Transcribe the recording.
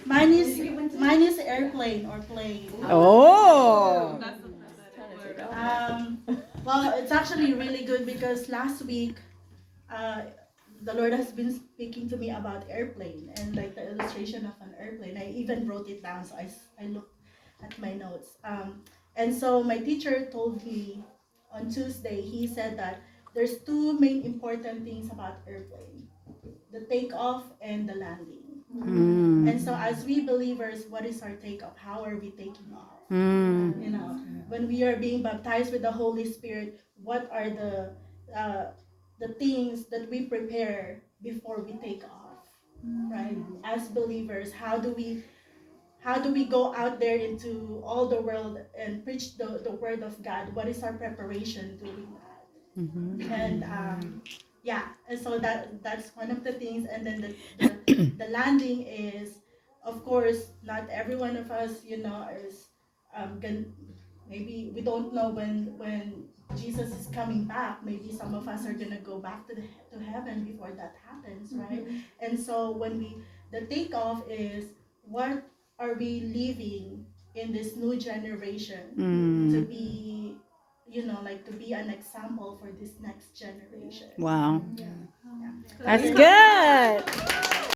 Mine is airplane or plane. Oh. Um, well, it's actually really good because last week, uh, the Lord has been speaking to me about airplane and like the illustration of an airplane. I even wrote it down, so I looked at my notes. And so my teacher told me on Tuesday, he said that there's two main important things about airplane: the takeoff and the landing. And so as we believers, what is our takeoff? How are we taking off? You know, when we are being baptized with the Holy Spirit, what are the things that we prepare before we take off? Right? As believers, how do we go out there into all the world and preach the word of God? What is our preparation doing that? And yeah, and so that's one of the things. And then the landing is, of course, not every one of us, is maybe we don't know when Jesus is coming back. Maybe some of us are gonna go back to heaven before that happens, right? And so the takeoff is, what are we leaving in this new generation to be, like to be an example for this next generation. Wow. Yeah. That's good.